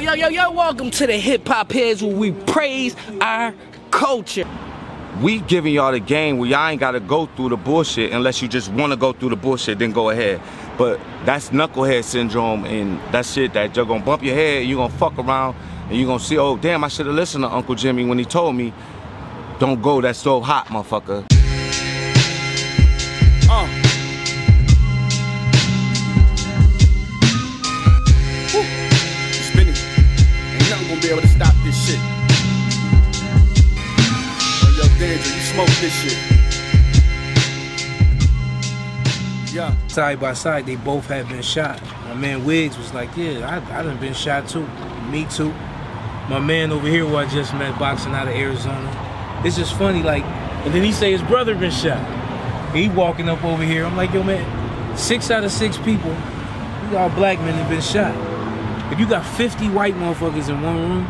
Yo, welcome to the Hip Hop Heads, where we praise our culture. We giving y'all the game where y'all ain't gotta go through the bullshit unless you just wanna go through the bullshit, then go ahead. But that's knucklehead syndrome, and that shit that you're gonna bump your head and you gonna fuck around and you gonna see, oh damn, I should've listened to Uncle Jimmy when he told me, don't go that stove hot, motherfucker. Spinning. Ain't nothing gonna be able to stop this shit. Yo, Danger, you smoke this shit. Yeah. Side by side, they both had been shot. My man Wiggs was like, yeah, I done been shot too. Me too. My man over here who I just met boxing out of Arizona. It's just funny, like, and then he say his brother been shot. He walking up over here. I'm like, yo man, 6 out of 6 people, we all black men have been shot. If you got 50 white motherfuckers in one room,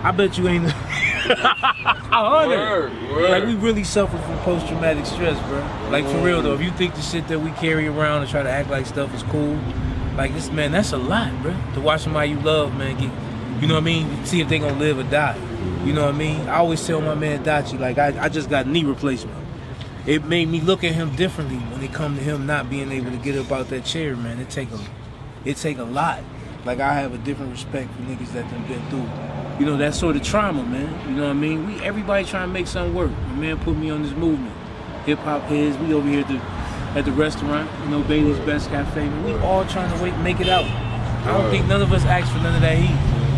I bet you ain't 100. Word. Like, we really suffer from post-traumatic stress, bro. Like, for real though, if you think the shit that we carry around and try to act like stuff is cool, like this, man, that's a lot, bro. To watch somebody you love, man, get, you know what I mean? See if they gonna live or die. You know what I mean? I always tell my man Dachi, like, I just got knee replacement. It made me look at him differently when it come to him not being able to get up out that chair, man. It take a lot. Like, I have a different respect for niggas that done been through, you know, that sort of trauma, man. You know what I mean? Everybody trying to make something work. My man put me on this movement. Hip Hop Heads, we over here at the restaurant, you know, Bailey's Best Cafe. We all trying to make it out. I don't think none of us asked for none of that heat.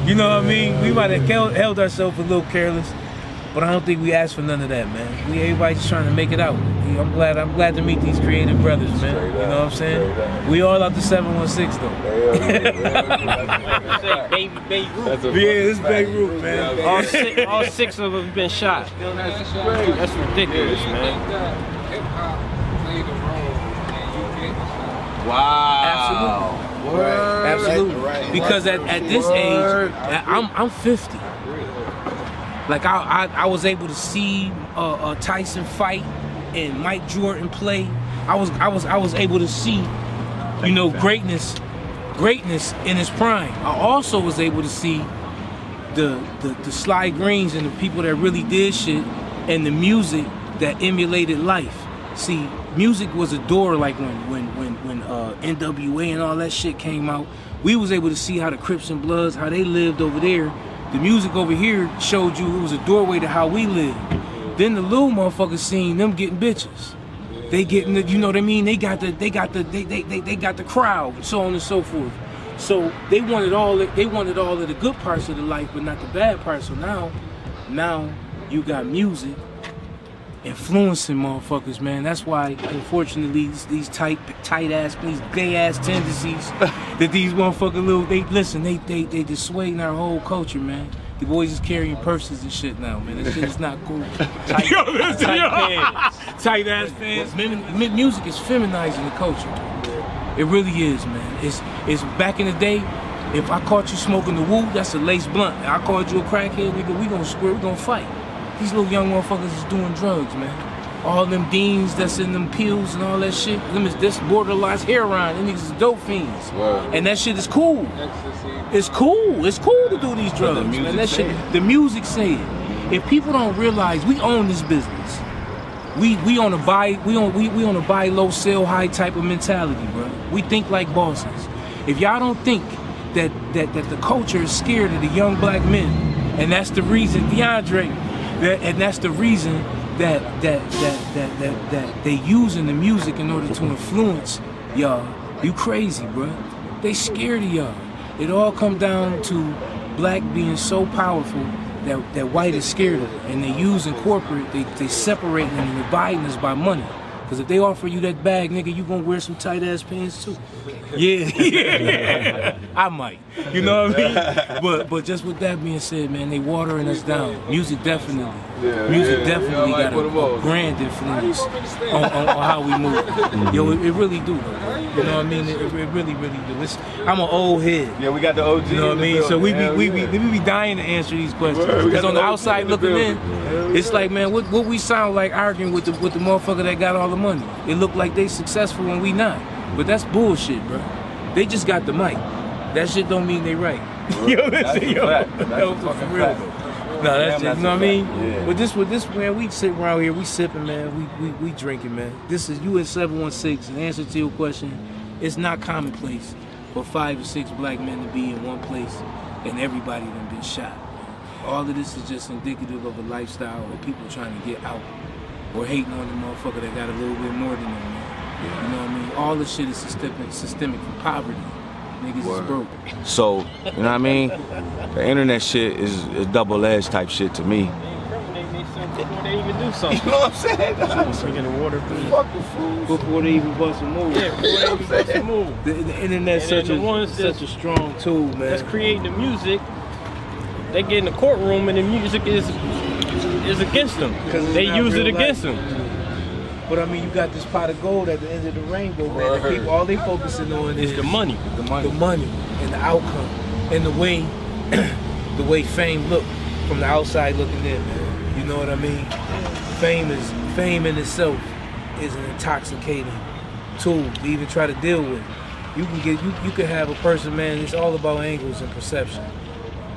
You know what I mean? We might have held ourselves a little careless, but I don't think we asked for none of that, man. Everybody just trying to make it out. I'm glad to meet these creative brothers, man. You know what I'm saying? We all out the 716 though. Baby Ruth. Yeah, this Baby Ruth, man. All six of them have been shot. That's ridiculous, man. Hip hop played a role. Wow. Absolutely. Right. Because at this age, I'm 50. Like, I was able to see Tyson fight and Mike Jordan play. I was able to see, you know, greatness in his prime. I also was able to see the Sly Greens and the people that really did shit, and the music that emulated life. See, music was a door. Like when NWA and all that shit came out, we was able to see how the Crips and Bloods, how they lived over there. The music over here showed you it was a doorway to how we live. Then the little motherfuckers seen them getting bitches. They getting the, you know what I mean? They got the crowd, so on and so forth. So they wanted all of the good parts of the life, but not the bad parts. So now you got music influencing motherfuckers, man. That's why, unfortunately, these tight ass, these gay ass tendencies that these motherfuckers they dissuading our whole culture, man. The boys is carrying purses and shit now, man. That shit is not cool. Tight pants, tight ass pants. Music is feminizing the culture. It really is, man. It's back in the day. If I caught you smoking the woo, that's a lace blunt. I called you a crackhead, nigga. We gonna fight. These little young motherfuckers is doing drugs, man. All them deans that's in them pills and all that shit. This borderline heroin. Them niggas is dope fiends. Wow. And that shit is cool. It's cool. It's cool to do these drugs, man. That shit. The music say it. If people don't realize, we own this business. We on a buy low, sell high type of mentality, bro. We think like bosses. If y'all don't think that the culture is scared of the young black men, and that's the reason, DeAndre, and that's the reason that they using the music in order to influence y'all. You crazy, bro. They scared of y'all. It all come down to black being so powerful that white is scared of it. And they using corporate, they separating and dividing us by money. Because if they offer you that bag, nigga, you gonna wear some tight ass pants too. Yeah. I might. You know what I mean? But just with that being said, man, they watering us down. Music definitely. Music definitely got a grand influence on how we move. Yo, it really do. You know what I mean? It really do. I'm an old head. Yeah, we got the OG. You know what I mean? So we be dying to answer these questions. Because on the outside looking in, it's like, man, what we sound like arguing with the motherfucker that got all the money. It look like they successful when we not. But that's bullshit, bro. They just got the mic. That shit don't mean they right. Yo, That's listen, a yo. fact. That's Yo, a for fucking real. fact. No, that's Damn, just, you know what I mean? Yeah. But this, man, we sit around here, we sipping, man, we drinking, man. This is you at 716. In answer to your question, it's not commonplace for 5 or 6 black men to be in one place and everybody done been shot. All of this is just indicative of a lifestyle of people trying to get out or hating on the motherfucker that got a little bit more than them, man. You know what I mean? All this shit is systemic from poverty. Niggas is broke. So, you know what I mean? The internet shit is double-edged type shit to me. Before they even do something. You know what I'm saying? Drinking the water, please. Fuck the fools. Before they even bust a move. Yeah, before they even bust a move. The internet's And then such the ones such a strong tool, man. That's creating the music. They get in the courtroom and the music is against them. Because it's They not use it real against life. them. But I mean, you got this pot of gold at the end of the rainbow, man. The people, all they focusing on is It's the money. The money. the money and the outcome and the way the way fame look from the outside looking in, man. You know what I mean? Fame in itself is an intoxicating tool to even try to deal with. You can have a person, man. It's all about angles and perception.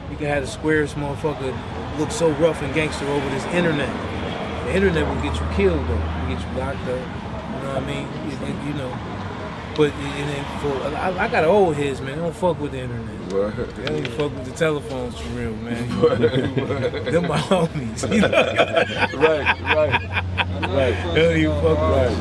You can have the squarest motherfucker look so rough and gangster over this internet. The internet will get you killed though. Will get you locked up. You know what I mean? You know. But I got old heads, man. They don't fuck with the internet. Word. They don't even fuck with the telephones for real, man. Them my homies. You know? Right. They don't even fuck with that.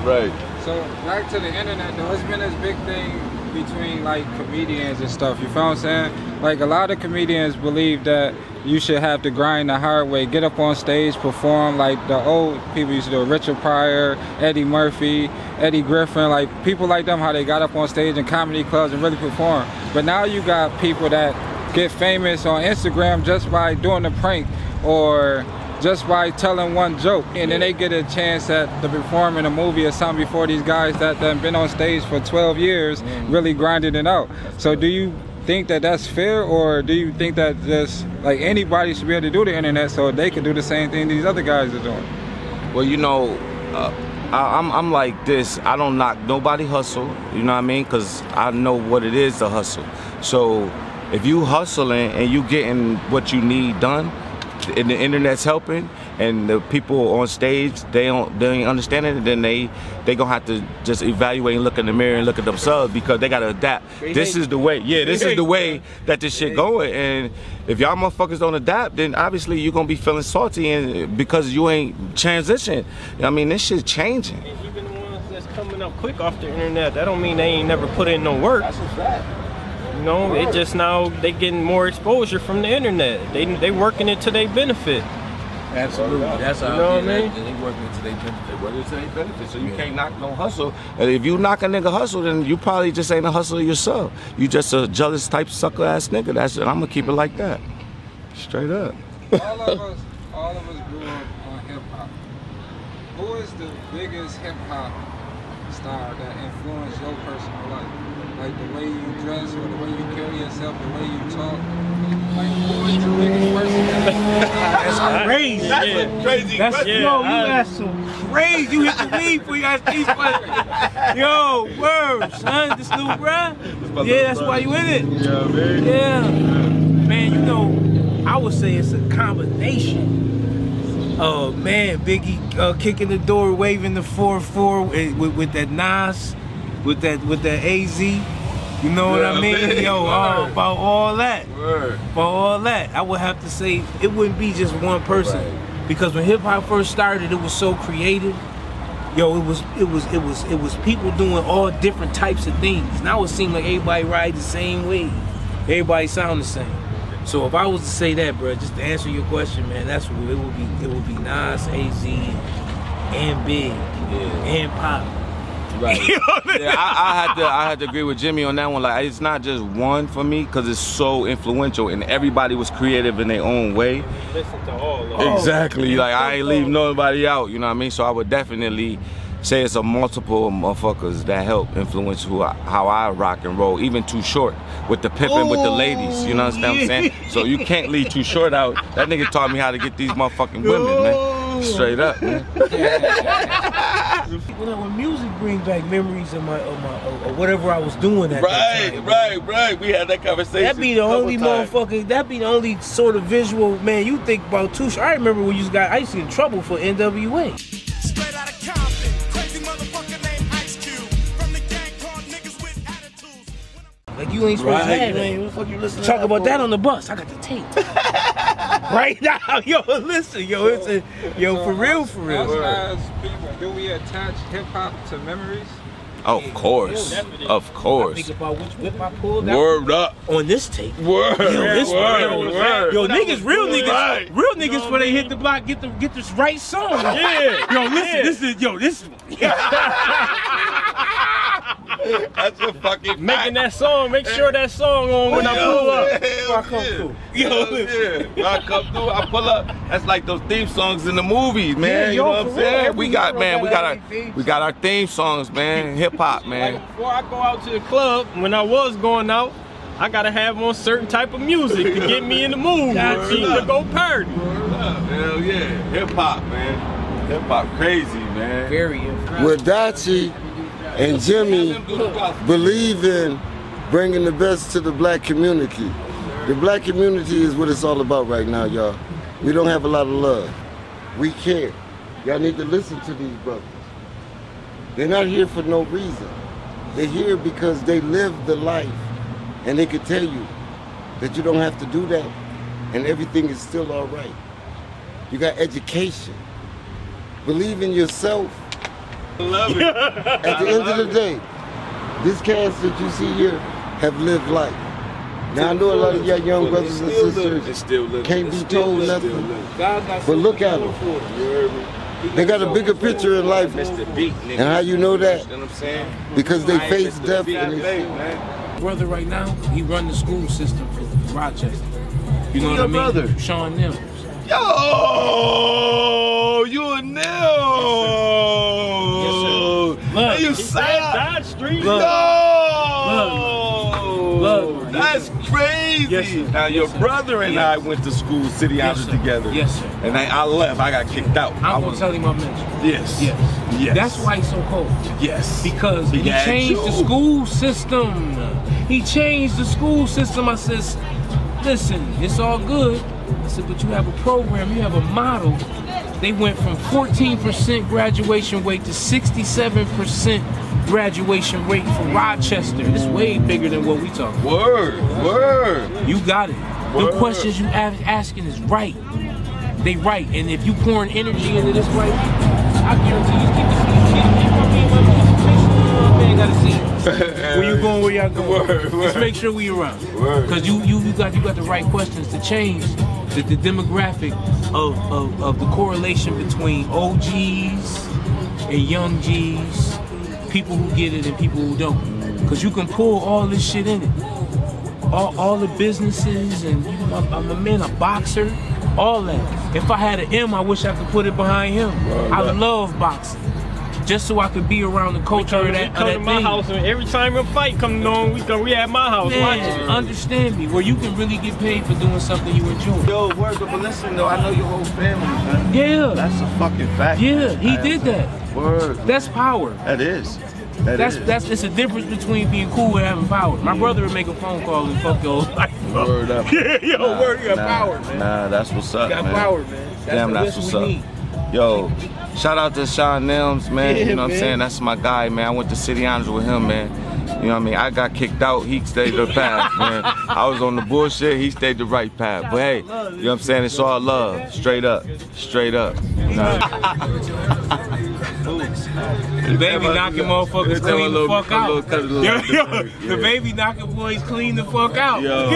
Right. So back to the internet though, it's been this big thing between like comedians and stuff, you feel what I'm saying? Like a lot of comedians believe that you should have to grind the hard way, get up on stage, perform like the old people used to do, Richard Pryor, Eddie Murphy, Eddie Griffin, like people like them, how they got up on stage in comedy clubs and really perform. But now you got people that get famous on Instagram just by doing a prank or just by telling one joke, and then they get a chance to perform in a movie or something before these guys that have been on stage for 12 years really grinding it out. So do you think that that's fair, or do you think that just like anybody should be able to do the internet so they can do the same thing these other guys are doing? Well, you know, I'm like this. I don't knock nobody hustle, you know what I mean? Because I know what it is to hustle. So if you hustling and you getting what you need done, and the internet's helping, and the people on stage they ain't understanding it, then they gonna have to just evaluate and look in the mirror and look at themselves, because they gotta adapt. This is the way. Yeah, this is the way that this shit going. And if y'all motherfuckers don't adapt, then obviously you're gonna be feeling salty, and because you ain't transitioned. I mean, this shit's changing. Even the ones that's coming up quick off the internet, that don't mean they ain't never put in no work. That's a fact. You know, it just now they getting more exposure from the internet. They working it to their benefit. Absolutely. That's how You know what I mean? They working to their benefit. Whether it's any benefit, so you can't knock no hustle. And if you knock a nigga hustle, then you probably just ain't a hustler yourself. You just a jealous type sucker ass nigga. That's it. I'm gonna keep it like that, straight up. all of us grew up on hip hop. Who is the biggest hip hop star that influenced your personal life? Like the way you dress, or the way you carry yourself, the way you talk. Like who is the biggest person? That's crazy. That's a crazy That's yo, you asked some crazy. You hit the weed before you asked these questions. Yo, word, son, this little bruh. Yeah, that's why you in it. Yeah, man. Yeah. Man, you know, I would say it's a combination. Man, Biggie kicking the door, waving the 4-4 with that Nas, with that AZ. You know what I mean? Man. Yo, about all that. Word. For all that, I would have to say it wouldn't be just one person, because when hip hop first started, it was so creative. Yo, it was people doing all different types of things. Now it seems like everybody ride the same way, everybody sound the same. So if I was to say that, bro, just to answer your question, man, that's what it would be. It would be Nas, AZ, and Big, and Pop. Right. Yeah, I had to agree with Jimmy on that one. Like, it's not just one for me, because it's so influential, and everybody was creative in their own way. Listen to all of them. Exactly. Like, I ain't leave nobody out. You know what I mean? So I would definitely say it's a multiple motherfuckers that help influence how I rock and roll. Even Too Short with the pimping with the ladies. You know what I'm saying? So you can't leave Too Short out. That nigga taught me how to get these motherfucking women, man. Straight up, man. When music brings back memories of my or whatever I was doing at that time. Right. We had that conversation. That be the only motherfucker. That be the only sort of visual, man. You think about Too Short. I remember when I used to get in trouble for NWA. Straight out of Compton, crazy motherfucker named Ice Cube. From the gang called niggas with attitudes. Like you ain't supposed to have that. Man, what the fuck you listening Talk to about that on the bus. I got the tape. Right now, yo, listen, yo, it's for real. Us as people, do we attach hip hop to memories? Of course. I think about which whip I pulled out. Word up. On this tape. Word. Yo, niggas, real niggas, before they hit the block, get this right song. Yeah. Yo, listen, this. That's a fucking Making that song, make sure that song on when I pull up. I come through. When I come through, I pull up. That's like those theme songs in the movies, man. You know what I'm saying? We got our theme songs, man. Hip hop, man. Like before I go out to the club, when I was going out, I gotta have on certain type of music to get me in the mood to go party. Hell yeah, hip hop, man. Hip hop crazy, man. Very impressive. Where Dachi and Jimmy believe in bringing the best to the black community. The black community is what it's all about right now, y'all. We don't have a lot of love. We care. Y'all need to listen to these brothers. They're not here for no reason. They're here because they live the life, and they can tell you that you don't have to do that, and everything is still all right. You got education. Believe in yourself. Love it. At the end of the day, this cast that you see here have lived life. Now I know a lot of y'all young brothers and sisters can't be told nothing, but look at them. They got a bigger picture in life. And how you know that? Because they face death and they Brother right now, he run the school system for Rochester. You know what I mean? Brother? Sean Nims. Yo, you a nil. Yes, You Dodge Street. No. Love. That's crazy. Yes, sir. Now your Yes, sir. brother and I went to school, City Yes, Houses sir. together. Yes, sir. And I left. I got kicked out. I'm gonna tell him I mentioned. Yes. Yes. Yes. That's why he's so cold. Yes. Because he had changed the you. school system. He changed the school system. I says, listen, it's all good. I said, but you have a program, you have a model. They went from 14% graduation rate to 67% graduation rate for Rochester. It's way bigger than what we talking about. Word. You got it. Word. The questions you asking is right. They right. And if you pouring energy into this right, I guarantee you keep gotta see it. Where you going, where y'all going? Just make sure we around. Because you got the right questions to change the demographic of the correlation between OGs and young G's, people who get it and people who don't. Because you can pull all this shit in it. All the businesses and I'm a boxer, all that. If I had an M, I wish I could put it behind him. I love boxing. Just so I could be around the culture of that come to my house, and every time a fight comes on, we at my house watching. Understand me, where you can really get paid for doing something you enjoy. Yo, word, but listen though, I know your whole family, man. Yeah. That's a fucking fact. Yeah, he did that. Word. That's power. That is. It's a difference between being cool and having power. My brother would make a phone call and fuck your whole life. Word up. Yeah, yo, word, you got power, man. Nah, that's what's up, You got man. power, man. That's what's up. Yo, shout out to Sean Nims, man. You know what I'm saying? That's my guy, man. I went to City Honors with him, man. You know what I mean? I got kicked out. He stayed the path, man. I was on the bullshit. He stayed the right path. But hey, you know what I'm saying? It's all love. Straight up. Straight up. The baby knocking motherfuckers clean the fuck out. The baby knocking boys clean the fuck out. Yo.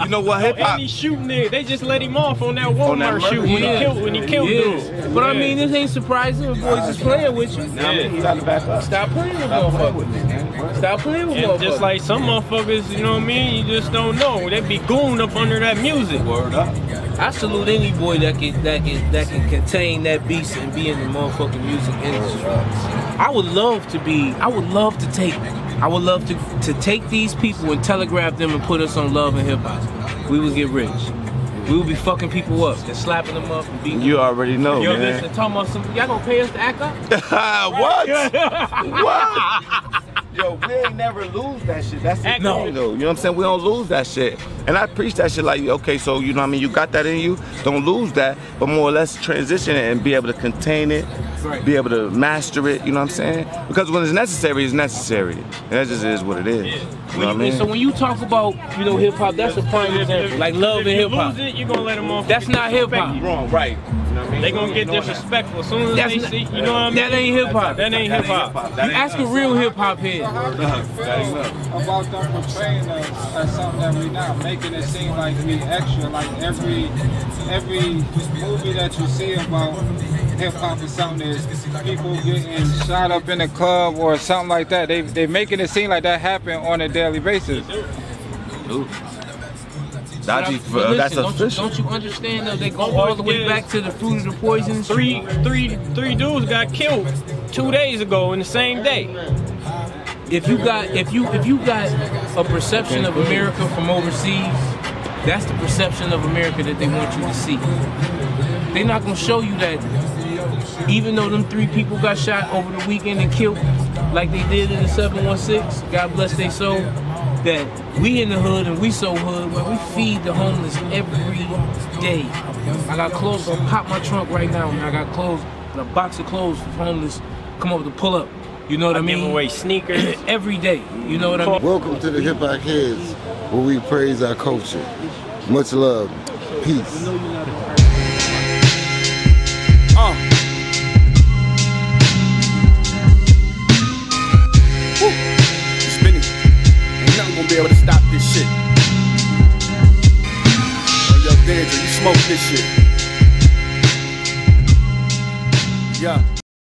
You know what? Hip And hop. he shooting it. They just let him off on that Walmart shoot when he killed dude. But I mean, this ain't surprising when boys is playing with you. Stop playing with motherfuckers. Stop playing with And motherfuckers. just like some motherfuckers, you know what I mean? You just don't know. They be goon up under that music. Word up. I salute any boy that can contain that beast and be in the motherfucking music industry. I would love to take these people and telegraph them and put us on Love and Hip Hop. We would get rich. we would be fucking people up and slapping them up and beating them You up. already know, Yo, man. listen, talking about some, y'all gonna pay us to act up? What? What? Yo, we ain't never lose that shit. That's the thing, though. You know what I'm saying? We don't lose that shit. And I preach that shit like, okay, so you know what I mean? You got that in you, don't lose that, but more or less transition it and be able to contain it, be able to master it, you know what I'm saying? Because when it's necessary, it's necessary. And that just is what it is. You know what I mean? So when you talk about, you know, hip hop, that's a prime example. Like love and hip hop. If you lose it, you're gonna let them off. That's not hip hop. Wrong, right. You know what I mean? They gonna get disrespectful as soon as That's they not- see. You know what I mean? That ain't hip hop. That ain't hip hop. You ask a real hip hop head. How do you feel about them portraying us as something that we not, making it seem like we extra, like every movie that you see about hip hop is something is people getting shot up in the club or something like that. They making it seem like that happen on a daily basis. Dodgy, But that's listen, official. don't you understand though? They go all the way back to the fruit of the poison. Three dudes got killed 2 days ago in the same day. If you got a perception of America from overseas, that's the perception of America that they want you to see. They're not gonna show you that even though them 3 people got shot over the weekend and killed like they did in the 716, God bless their soul, that we in the hood and we so hood where we feed the homeless every day. I got clothes, I'll pop my trunk right now, man. I got clothes, a box of clothes for homeless come over to pull up. You know what I mean? Give away sneakers every day. You know what I mean? Welcome to the Hip Hop Heads, where we praise our culture. Much love. Peace. Spinning. Ain't nothing gonna be able to stop this shit. Yo, Danger, you smoke this shit. Yeah.